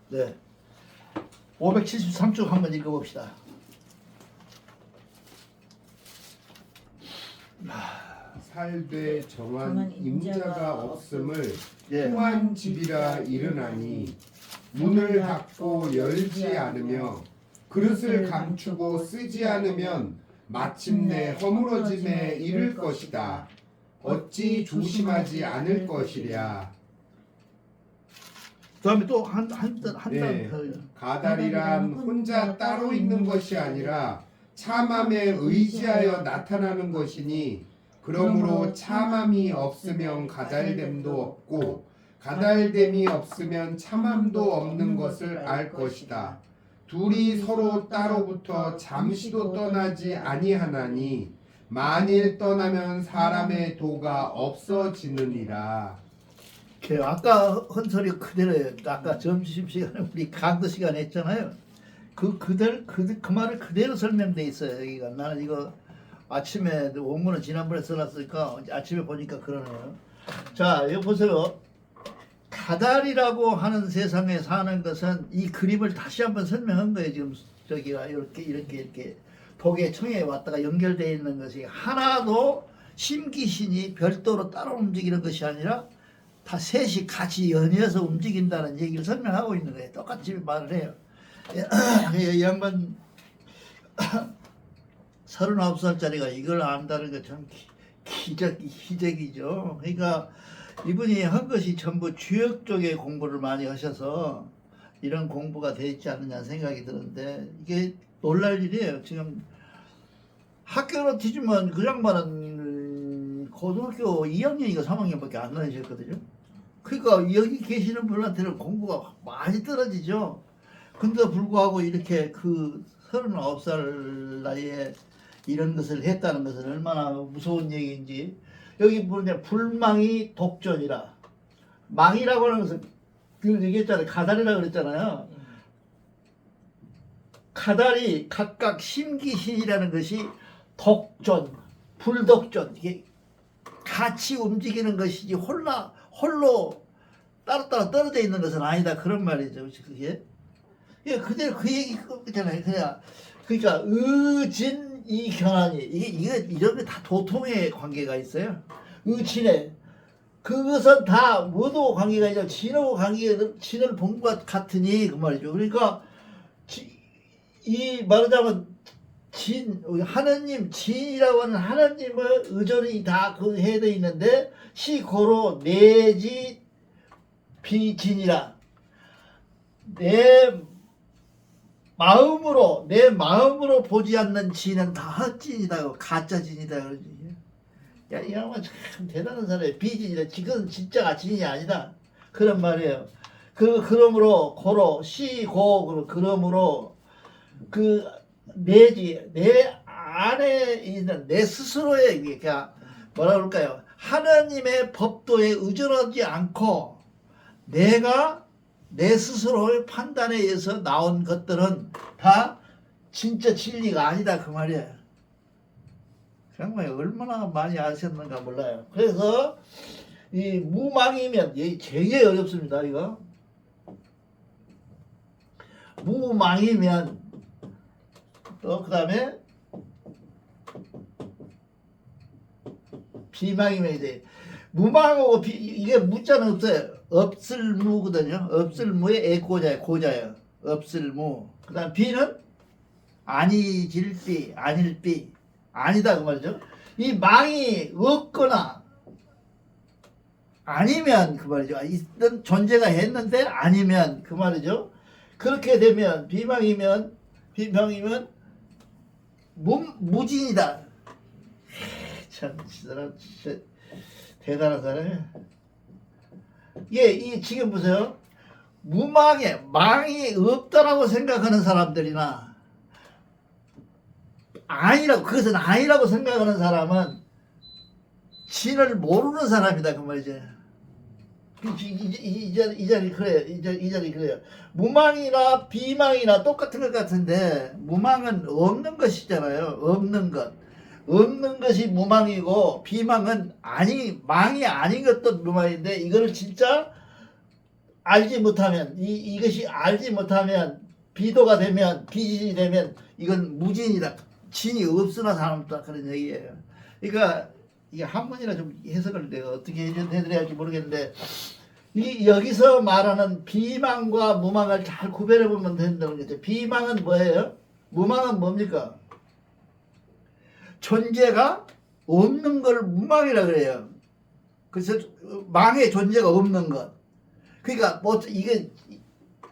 네. 573쪽 한번 읽어봅시다. 살되 정한 임자가 없음을 예. 통한 집이라 이르나니 문을 닫고 열지 않으며 그릇을 감추고 쓰지 않으면 마침내 허물어짐에 이를 것이다. 어찌 조심하지 않을 것이랴. 그다음에 또 한 네. 단. 가달이란 혼자 따로 있는 것이 아니라 참함에 의지하여 나타나는 것이니 그러므로 참함이 없으면 가달됨도 없고 가달됨이 없으면 참함도 없는 것을 알 것이다. 둘이 서로 따로부터 잠시도 떠나지 아니하나니 만일 떠나면 사람의 도가 없어지느니라. 아까 헌설이 그대로예요. 아까 점심시간에 우리 강도 시간에 했잖아요. 그 말을 그대로 설명돼 있어요. 여기가 나는 이거 아침에 원문은 지난번에 써놨으니까 아침에 보니까 그러네요. 자, 여기 보세요. 가달이라고 하는 세상에 사는 것은 이 그림을 다시 한번 설명한 거예요. 지금 저기가 이렇게 독의 청에 왔다가 연결되어 있는 것이 하나도 심기신이 별도로 따로 움직이는 것이 아니라 다 셋이 같이 연이어서 움직인다는 얘기를 설명하고 있는 거예요. 똑같이 말을 해요. 이 양반 39살짜리가 이걸 안다는 거 참 기적이죠. 그러니까 이분이 한 것이 전부 주역 쪽의 공부를 많이 하셔서 이런 공부가 되어 있지 않느냐 생각이 드는데 이게 놀랄 일이에요. 지금 학교로 뒤지면 그 양반은 고등학교 2학년인가 3학년밖에 안 다니셨거든요. 그러니까 여기 계시는 분한테는 공부가 많이 떨어지죠. 근데도 불구하고 이렇게 그 39살 나이에 이런 것을 했다는 것은 얼마나 무서운 얘기인지. 여기 보면 불망이 독존이라. 망이라고 하는 것은 그 얘기했잖아요. 가달이라고 그랬잖아요. 가달이 각각 심기신이라는 것이 독존, 불독존, 이게 같이 움직이는 것이지 홀로 따로따로 떨어져 있는 것은 아니다. 그런 말이죠. 그게 그대로 그 얘기 있잖아요. 그러니까 의진 이 견한이 이게 이런 게 다 도통의 관계가 있어요. 의진에 그것은 다 뭐도 관계가 있죠. 진하고 관계가 진을 본 것 같으니 그 말이죠. 그러니까 이 말하자면 하나님 진이라고 하는 하나님의 의존이 다 그 해돼 있는데 시고로 내지 비진이라 내 마음으로 보지 않는 진은 다 헛진이다, 가짜 진이다 그러지. 야, 이 양반 참 대단한 사람이에요. 비진이다. 지금 진짜가 진이 아니다. 그런 말이에요. 그러므로 고로 그러므로 그 내지 내 안에 있는 내 스스로의 이게 뭐라 그럴까요? 하나님의 법도에 의존하지 않고 내가 내 스스로의 판단에 의해서 나온 것들은 다 진짜 진리가 아니다 그 말이에요. 정말 얼마나 많이 아셨는가 몰라요. 그래서 이 무망이면 되게 어렵습니다. 이거 무망이면 또 그 다음에 비망이면 이제 무망하고 이게 무자는 없어요. 없을무거든요. 없을무의 애고자예요. 고자예요. 없을무. 그 다음 비는 아니질비, 아닐비, 아니다 그 말이죠. 이 망이 없거나 아니면 그 말이죠. 있던 존재가 했는데 아니면 그 말이죠. 그렇게 되면 비망이면 무진이다. 참 진짜 대단한 사람이야. 이 지금 보세요. 망이 없다라고 생각하는 사람들이나 그것은 아니라고 생각하는 사람은 진을 모르는 사람이다 그 말이죠. 이 자리 그래요. 이 자리 그래요. 무망이나 비망이나 똑같은 것 같은데 무망은 없는 것이잖아요. 없는 것이 무망이고 비망은 망이 아닌 것도 무망인데 이거를 진짜 알지 못하면 이것이 알지 못하면 비도가 되면 비진이 되면 이건 무진이다. 진이 없으나 사람다 그런 얘기예요. 그러니까 이게 한 번이나 좀 해석을 내가 어떻게 해드려야 할지 모르겠는데 여기서 말하는 비망과 무망을 잘 구별해 보면 된다는 거죠. 비망은 뭐예요? 무망은 뭡니까? 존재가 없는 걸 무망이라 그래요. 그래서 망의 존재가 없는 것. 그러니까 뭐 이게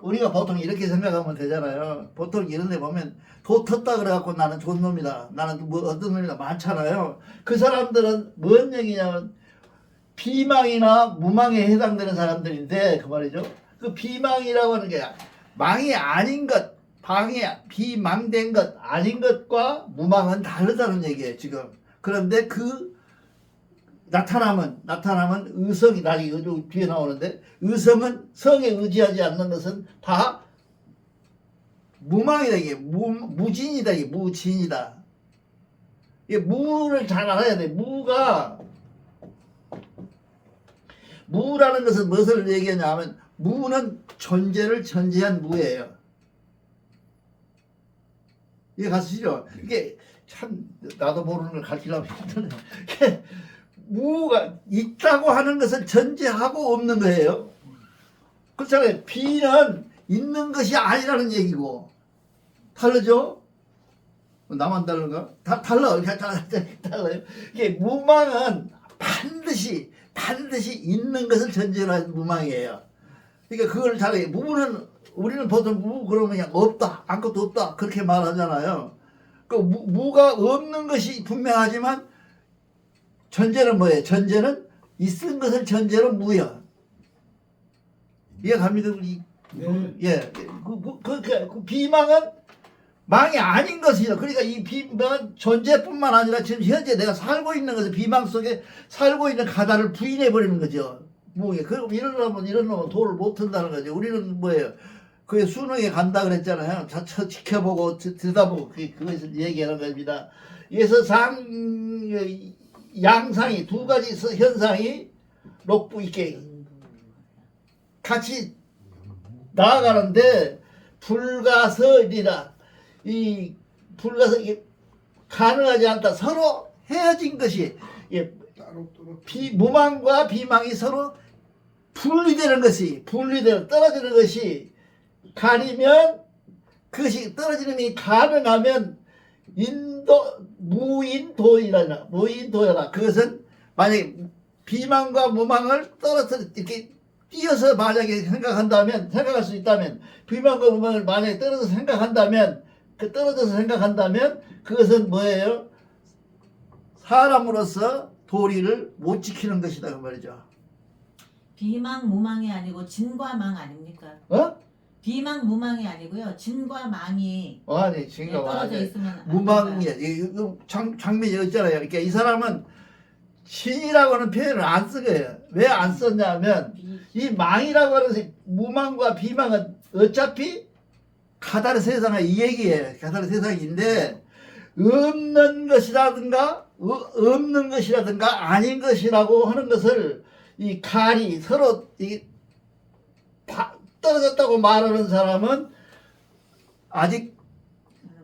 우리가 보통 이렇게 생각하면 되잖아요. 보통 이런 데 보면 도 텄다 그래갖고 나는 좋은 놈이다. 나는 뭐 어떤 놈이다 많잖아요. 그 사람들은 뭔 얘기냐면 비망이나 무망에 해당되는 사람들인데 그 말이죠. 그 비망이라고 하는 게 망이 아닌 것, 비망된 것 아닌 것과 무망은 다르다는 얘기예요 지금. 그런데 그 나타남은 의성이 나중에 뒤에 나오는데 의성은 성에 의지하지 않는 것은 다 무망이다. 이게 무진이다. 이게 무진이다. 이게 무를 잘 알아야 돼. 무라는 것은 무엇을 얘기하냐 하면 무는 존재를 전제한 무예요. 이해 가시죠? 이게 참 나도 모르는 걸 가르치려면 힘드네. 무가 있다고 하는 것을 전제하고 없는 거예요. 그렇잖아요. 비는 있는 것이 아니라는 얘기고 다르죠? 나만 다른가? 다 달라요. 이게 무망은 반드시 있는 것을 전제로 한 무망이에요. 그러니까 그걸 잘해. 무는 우리는 보통 무 그러면 그냥 없다, 아무것도 없다 그렇게 말하잖아요. 그 무가 없는 것이 분명하지만 전제는 뭐예요? 전제는 있은 것을 전제로 무야. 이해 갑니까? 네. 예. 그 비망은 망이 아닌 것이죠. 그러니까 이 비망은 존재뿐만 아니라 지금 현재 내가 살고 있는 것을 비망 속에 살고 있는 가다를 부인해 버리는 거죠. 뭐 그럼 이런 놈은 도를 못 튼다는 거죠. 우리는 뭐예요? 그게 수능에 간다 그랬잖아요. 지켜보고 들여다보고 그것을 얘기하는 겁니다. 그래서 양상이 두 가지 현상이 녹부 있게 같이 나아가는데 불가설이라 이 불가설이 가능하지 않다. 서로 헤어진 것이 무망과 비망이 서로 분리되는 것이 떨어지는 것이 가리면 그것이 떨어지는 게 가능하면 무인도여라. 그것은 만약에 비망과 무망을 떨어뜨려 이렇게 띄어서 만약에 생각할 수 있다면 비망과 무망을 만약에 떨어져서 생각한다면 그것은 뭐예요? 사람으로서 도리를 못 지키는 것이다 그 말이죠. 비망 무망이 아니고 진과 망 아닙니까? 비망 무망이 아니고요. 진과 망이 아니 진짜 떨어져 있으면 무망이야. 장면이 있잖아요. 그러니까 이 사람은 진이라고 하는 표현을 안 쓴 거예요. 왜 안 썼냐면 이 망이라고 하는 무망과 비망은 어차피 가다르 세상의 이 얘기예요. 가다르 세상인데 없는 것이라든가 아닌 것이라고 하는 것을 이 칼이 서로 떨어졌다고 말하는 사람은 아직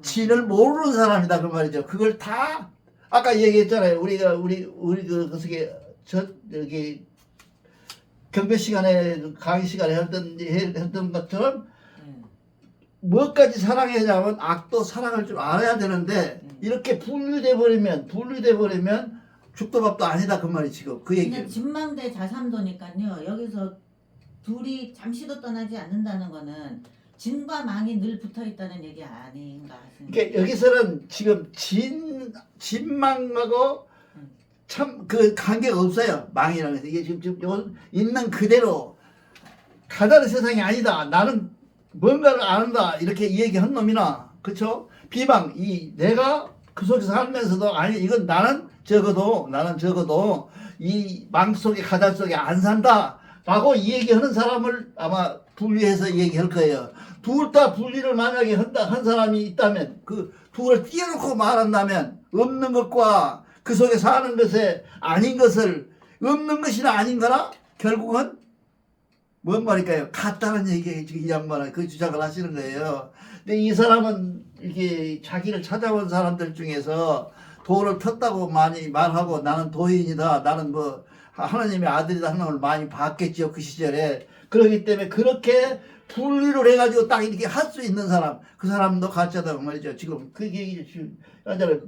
진을 모르는 사람이다 그 말이죠. 그걸 다 아까 얘기했잖아요. 우리 그 속에 여기 경배 시간에 강의 시간에 했던 것처럼 뭐까지 사랑하냐면 악도 사랑할 줄 알아야 되는데 이렇게 분리돼 버리면 죽도 밥도 아니다 그 말이 지금 그 얘기. 그냥 진망대 자삼도니까요. 여기서 둘이 잠시도 떠나지 않는다는 거는 진과 망이 늘 붙어 있다는 얘기 아닌가 싶습니다. 그러니까 여기서는 지금 진망하고 참 그 관계가 없어요. 망이라는 것은 이게 지금 있는 그대로 가다른 세상이 아니다. 나는 뭔가를 아는다 이렇게 얘기한 놈이나 그렇죠? 비방 내가 그 속에서 살면서도 아니 이건 나는 적어도 이 망 속에 가달 속에 안 산다라고 얘기하는 사람을 아마 분리해서 얘기할 거예요. 둘 다 분리를 만약에 한 사람이 있다면 그 둘을 띄워놓고 말한다면 없는 것과 그 속에 사는 것에 아닌 것을 없는 것이나 아닌 거나 결국은 뭔 말일까요? 같다는 얘기에 지금 이 양반은 그 주장을 하시는 거예요. 근데 이 사람은 이렇게 자기를 찾아온 사람들 중에서 도를 텄다고 많이 말하고 나는 도인이다. 나는 뭐 하나님의 아들이다 하는 걸 많이 봤겠죠. 그 시절에. 그렇기 때문에 그렇게 분리를 해가지고 딱 이렇게 할 수 있는 사람, 그 사람도 가짜다고 말이죠. 지금 그 얘기 지금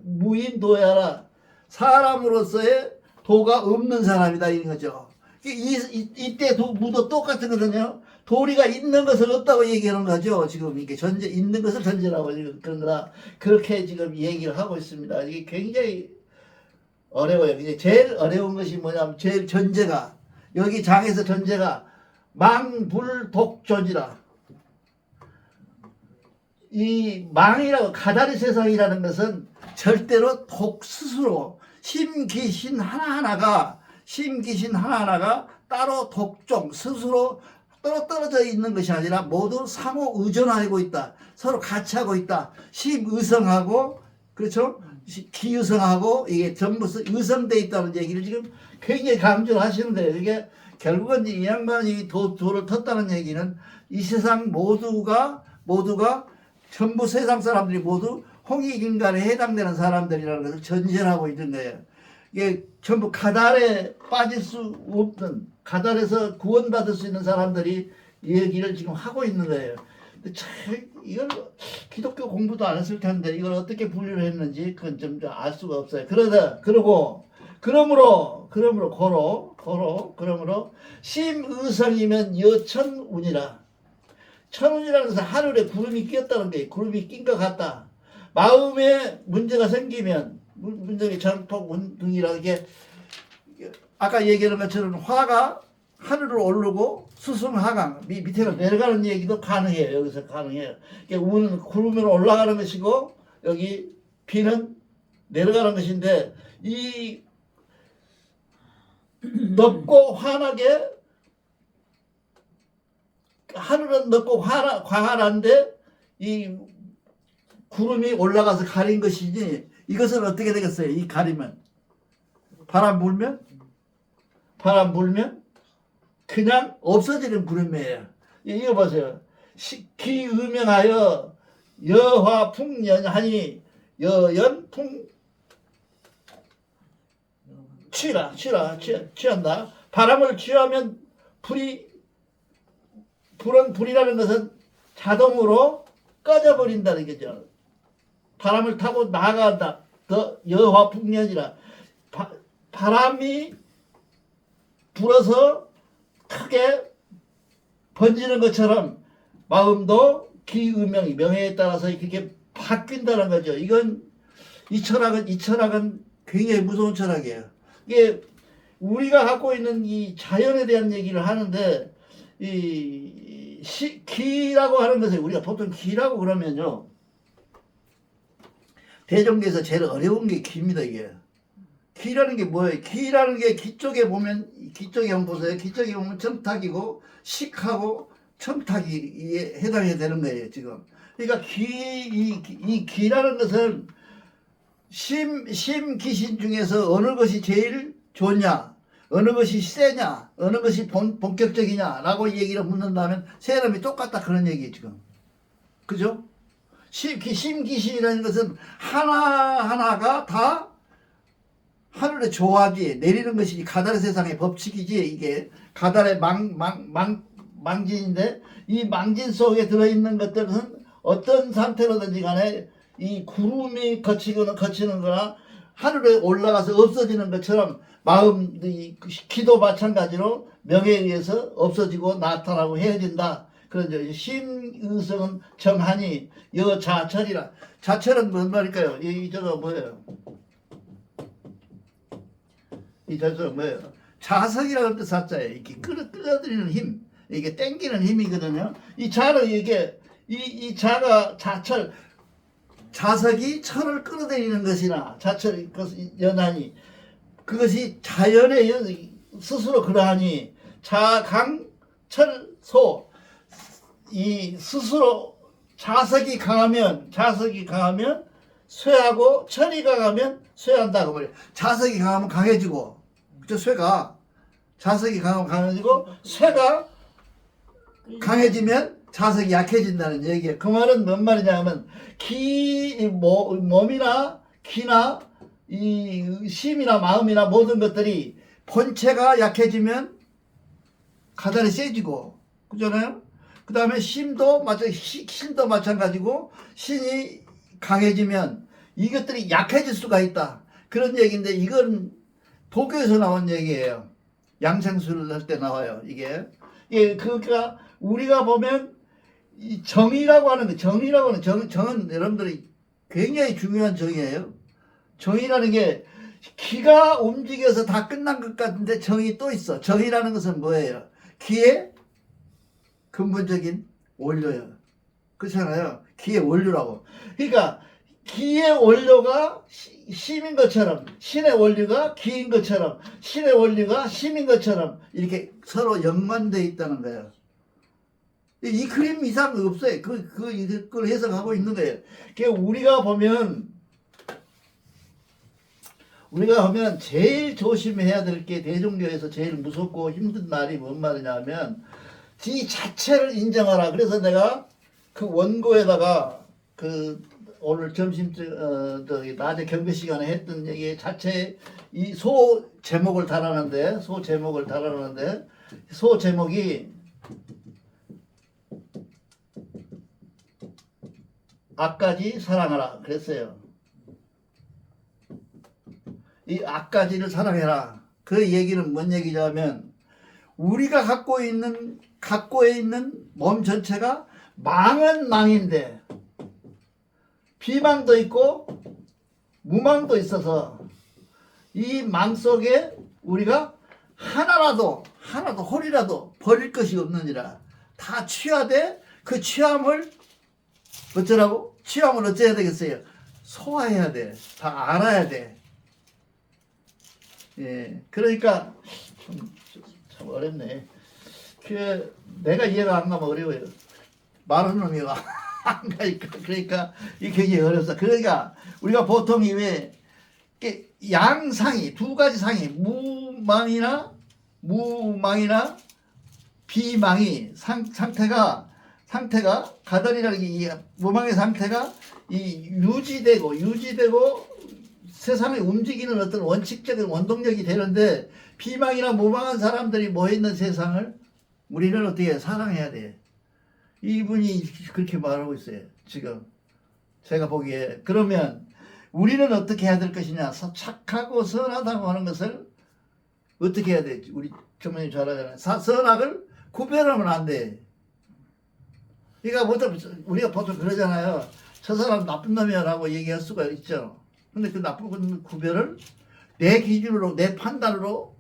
무인도야라 사람으로서의 도가 없는 사람이다 이런 거죠. 이때 무도 똑같거든요. 도리가 있는 것은 없다고 얘기하는 거죠. 지금 이게 전제 있는 것을 전제라고 그런 거라 그렇게 지금 얘기를 하고 있습니다. 이게 굉장히 어려워요. 이제 제일 어려운 것이 뭐냐면 제일 전제가 여기 장에서 전제가 망불독존이라. 이 망이라고 가다리 세상이라는 것은 절대로 독 스스로 심귀신 하나하나가 따로 독종 스스로 떨어져 있는 것이 아니라 모두 상호 의존하고 있다. 서로 같이 하고 있다. 심의성하고 그렇죠? 기의성하고 이게 전부 의성되어 있다는 얘기를 지금 굉장히 강조를 하시는데 이게 결국은 이 양반이 도를 텄다는 얘기는 이 세상 모두가 전부 세상 사람들이 모두 홍익인간에 해당되는 사람들이라는 것을 전제하고 있는 거예요. 이게 전부 가달에 빠질 수 없는 가달에서 구원받을 수 있는 사람들이 이 얘기를 지금 하고 있는 거예요. 근데 참 이걸 기독교 공부도 안 했을 텐데 이걸 어떻게 분류를 했는지 그건 좀 알 수가 없어요. 그러므로 심의성이면 여천운이라. 천운이라는 것은 하늘에 구름이 끼었다는 게 구름이 낀 것 같다. 마음에 문제가 생기면 문제의 전폭 운등이라 이게 아까 얘기한 것처럼 화가 하늘로 오르고 수승하강 밑으로 내려가는 얘기도 가능해요. 여기서 가능해요. 운은 구름으로 올라가는 것이고 여기 비는 내려가는 것인데 이 넓고 환하게 하늘은 넓고 광활한데 이 구름이 올라가서 가린 것이지 이것은 어떻게 되겠어요? 이 가리면 바람 불면 그냥 없어지는 구름이에요. 이거 보세요. 기음명하여 여화풍연하니 여연풍 취한다. 바람을 취하면 불이라는 것은 자동으로 꺼져버린다는 거죠. 바람을 타고 나아간다. 더 여화풍년이라 바람이 불어서 크게 번지는 것처럼 마음도 기의명이 명예에 따라서 이렇게 바뀐다는 거죠. 이 철학은 굉장히 무서운 철학이에요. 이게 우리가 갖고 있는 이 자연에 대한 얘기를 하는데 기라고 하는 것을 우리가 보통 기라고 그러면요. 대종교에서 제일 어려운 게 기입니다. 이게 기라는 게 뭐예요? 기라는 게 기쪽에 한번 보세요. 기쪽에 보면 첨탁이고 식하고 첨탁이 해당이 되는 거예요. 지금 그러니까 이 기라는 것은 심기신 중에서 어느 것이 제일 좋냐, 어느 것이 세냐, 어느 것이 본격적이냐라고 얘기를 묻는다면 세 사람이 똑같다 그런 얘기예요. 지금 그죠? 심기신이라는 것은 하나하나가 다 하늘의 조합이 내리는 것이지 가달의 세상의 법칙이지 이게 가달의 망진인데 이 망진 속에 들어있는 것들은 어떤 상태로든지 간에 이 구름이 거치는 거나 하늘에 올라가서 없어지는 것처럼 마음, 기도 마찬가지로 명예에 의해서 없어지고 나타나고 헤어진다. 그런 심의성은 정하니 여자철이라. 자철은 뭔 말일까요? 저거 뭐예요? 이 자철은 뭐예요? 자석이라고 뜻 사자예요. 이렇게 끌어들이는 힘, 이게 땡기는 힘이거든요. 이 자는 이게 이 자가 자철, 자석이 철을 끌어들이는 것이나 자철 연하니 그것이 자연의 스스로 그러하니 자강철소 이 스스로 자석이 강하면 쇠하고 철이 강하면 쇠한다고 말해요. 자석이 강하면 강해지고 그죠? 쇠가 자석이 강하면 강해지고 쇠가 강해지면 자석이 약해진다는 얘기예요. 그 말은 뭔 말이냐면 몸이나 기나 이 심이나 마음이나 모든 것들이 본체가 약해지면 가달이 세지고 그잖아요. 그 다음에 힘도 마찬가지고 신이 강해지면 이것들이 약해질 수가 있다. 그런 얘기인데 이건 도교에서 나온 얘기예요. 양생술을 할 때 나와요. 이게 그러니까 우리가 보면 이 정의라고 하는 거, 정의라고 하는 정은 여러분들이 굉장히 중요한 정의예요. 정의라는 게 기가 움직여서 다 끝난 것 같은데 정이 또 있어. 정의라는 것은 뭐예요? 기의 근본적인 원료예요. 그렇잖아요. 기의 원료라고. 그러니까 기의 원료가 심인 것처럼 신의 원료가 기인 것처럼 신의 원료가 심인 것처럼 이렇게 서로 연관되어 있다는 거예요. 이 그림 이상 없어요. 그걸 해석하고 있는 거예요. 그러니까 우리가 보면 제일 조심해야 될 게 대종교에서 제일 무섭고 힘든 말이 뭔 말이냐면 이 자체를 인정하라. 그래서 내가 그 원고에다가 오늘 낮에 경배 시간에 했던 얘기 자체 이 소 제목을 달아놨는데 소 제목이 악까지 사랑하라 그랬어요. 이 악까지를 사랑해라. 그 얘기는 뭔 얘기냐면 우리가 갖고 있는 몸 전체가 망은 망인데 비망도 있고 무망도 있어서 이 망 속에 우리가 하나라도 홀이라도 버릴 것이 없느니라. 다 취하되 그 취함을 어쩌라고? 취함을 어째야 되겠어요? 소화해야 돼. 다 알아야 돼. 예, 그러니까 참 어렵네. 내가 이해가 안 가면 어려워요. 말하는 놈이 안 가니까. 그러니까 이게 굉장히 어렵다. 그러니까 우리가 보통 왜 양상이 두 가지 상이 무망이나 비망이 상태가 가달이라는 게 무망의 상태가 이 유지되고 세상을 움직이는 어떤 원칙적인 원동력이 되는데 비망이나 무망한 사람들이 모여있는 세상을 우리는 어떻게 사랑해야 돼. 이분이 그렇게 말하고 있어요. 지금 제가 보기에. 그러면 우리는 어떻게 해야 될 것이냐. 착하고 선하다고 하는 것을 어떻게 해야 돼. 우리 전문님 잘 알잖아요. 선악을 구별하면 안 돼. 그러니까 우리가 보통 그러잖아요. 저 사람 나쁜 놈이야 라고 얘기할 수가 있죠. 근데 그 나쁜 구별을 내 기준으로 내 판단으로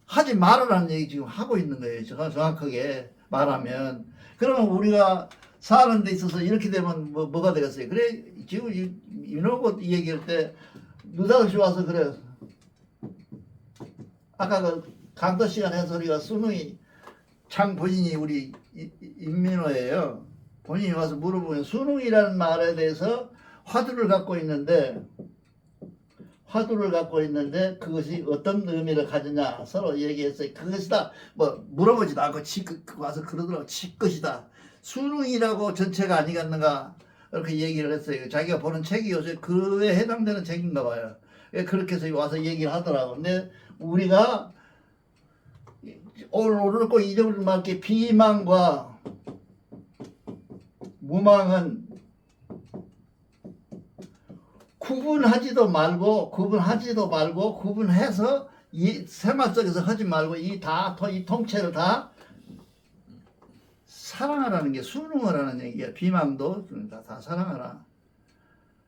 하지 말으라는 얘기 지금 하고 있는 거예요. 정확하게 말하면. 그러면 우리가 사는 데 있어서 이렇게 되면 뭐가 되겠어요? 그래 지금 이놈고 얘기할 때 느닷없이 와서 그래. 아까 그 강도 시간 해설이가 수능이 본인이 우리 임민호예요. 본인이 와서 물어보면 수능이라는 말에 대해서 화두를 갖고 있는데 그것이 어떤 의미를 가지냐 서로 얘기했어요. 그것이다 물어보지도 않고 와서 그러더라고. 것이다. 수능이라고 전체가 아니겠는가 이렇게 얘기를 했어요. 자기가 보는 책이 요새 그에 해당되는 책인가 봐요. 그렇게 해서 와서 얘기를 하더라고. 근데 우리가 오늘 꼭 잊어버리지 말게. 비망과 무망은 구분하지도 말고 구분해서 이 생활 속에서 하지 말고 이 통째를 다 사랑하라는 게 순응하라는 얘기야. 비망도 다 사랑하라.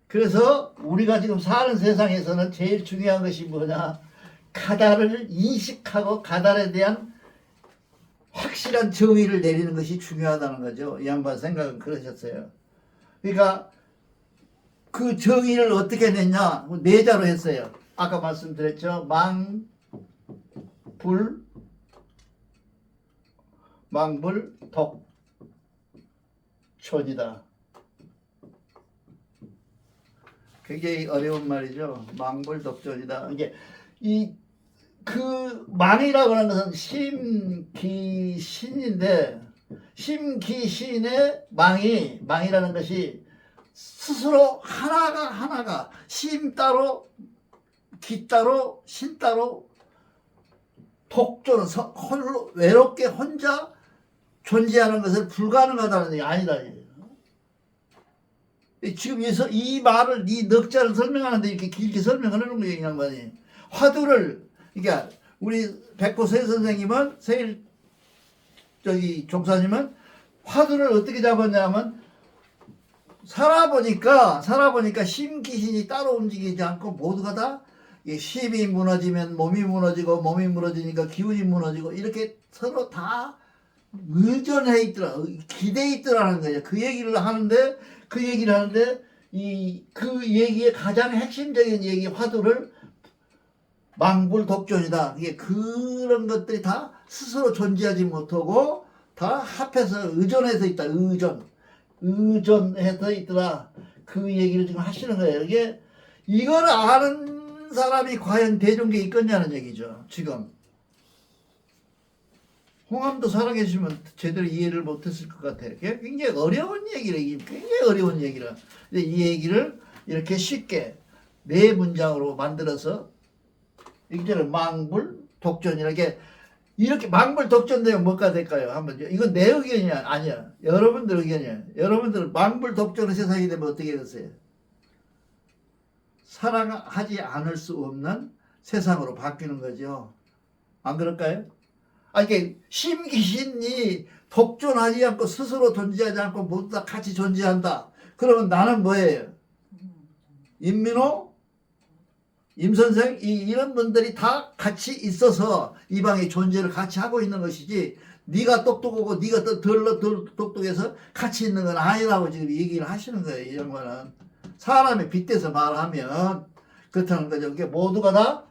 그래서 우리가 지금 사는 세상에서는 제일 중요한 것이 뭐냐. 가달을 인식하고 가달에 대한 확실한 정의를 내리는 것이 중요하다는 거죠. 이 양반 생각은 그러셨어요. 그러니까 그 정의를 어떻게 냈냐? 네 자로 했어요. 아까 말씀드렸죠. 망불, 독존이다. 굉장히 어려운 말이죠. 망불, 독존이다. 이게 그 망이라고 하는 것은 신인데 심기신의 망이라는 것이 스스로 하나가 심 따로 기 따로 신 따로 독존 홀로 외롭게 혼자 존재하는 것은 불가능하다는 얘기 아니다. 지금 이 말을 이 넉자를 설명하는데 이렇게 길게 설명하는 거예요, 이 양반이. 화두를 그러니까 우리 백호세 선생님은 세일 종사님은 화두를 어떻게 잡았냐면 살아보니까 심기신이 따로 움직이지 않고 모두가 다 심이 무너지면 몸이 무너지고 몸이 무너지니까 기운이 무너지고 이렇게 서로 다 의존해 있더라, 기대 있더라는 거예요. 그 얘기를 하는데 그 얘기의 가장 핵심적인 얘기 화두를 망불독존이다. 이게 그런 것들이 다 스스로 존재하지 못하고 다 합해서 의존해서 있다. 의존해서 있더라. 그 얘기를 지금 하시는 거예요. 이걸 아는 사람이 과연 대중계에 있겠냐는 얘기죠. 지금 홍암도 살아계시면 제대로 이해를 못했을 것 같아요. 굉장히 어려운 얘기를 굉장히 어려운 얘기라. 근데 이 얘기를 이렇게 쉽게 네 문장으로 만들어서 이제를 망불독존이라게 이렇게 망불독존되면 뭐가 될까요? 한번 이건 내 의견이 아니야. 여러분들 의견이야. 여러분들 망불독존의 세상이 되면 어떻게 되세요? 사랑하지 않을 수 없는 세상으로 바뀌는 거죠. 안 그럴까요? 이게 심기신이 독존하지 않고 스스로 존재하지 않고 모두 다 같이 존재한다. 그러면 나는 뭐예요? 임민호, 임선생 이런 분들이 다 같이 있어서 이 방에 존재를 같이 하고 있는 것이지 네가 똑똑하고 네가 덜 똑똑해서 같이 있는 건 아니라고 지금 얘기를 하시는 거예요. 이 양반은 사람에 빗대서 말하면 그렇다는 거죠. 이게 모두가 다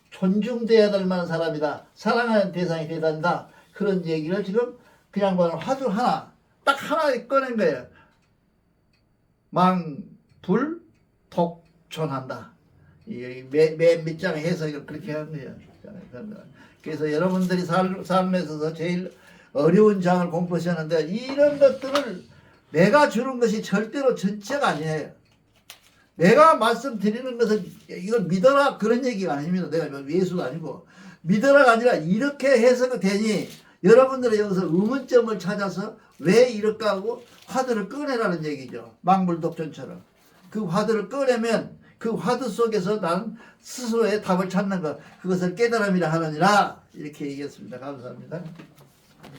존중돼야 될 만한 사람이다. 사랑하는 대상이 돼야 된다. 그런 얘기를 지금 그 양반은 화두 하나 딱 하나 꺼낸 거예요. 망불독존한다. 맨 밑장에 해석을 그렇게 한 거예요. 그래서 여러분들이 삶에 있어서 제일 어려운 장을 공부하셨는데 이런 것들을 내가 주는 것이 절대로 전체가 아니에요. 내가 말씀드리는 것은 이걸 믿어라 그런 얘기가 아닙니다. 내가 예수가 아니고 믿어라가 아니라 이렇게 해석이 되니 여러분들은 여기서 의문점을 찾아서 왜 이럴까 하고 화두를 꺼내라는 얘기죠. 망불독존처럼 그 화두를 꺼내면 그 화두 속에서 나는 스스로의 답을 찾는 것 그것을 깨달음이라 하느니라 이렇게 얘기했습니다. 감사합니다.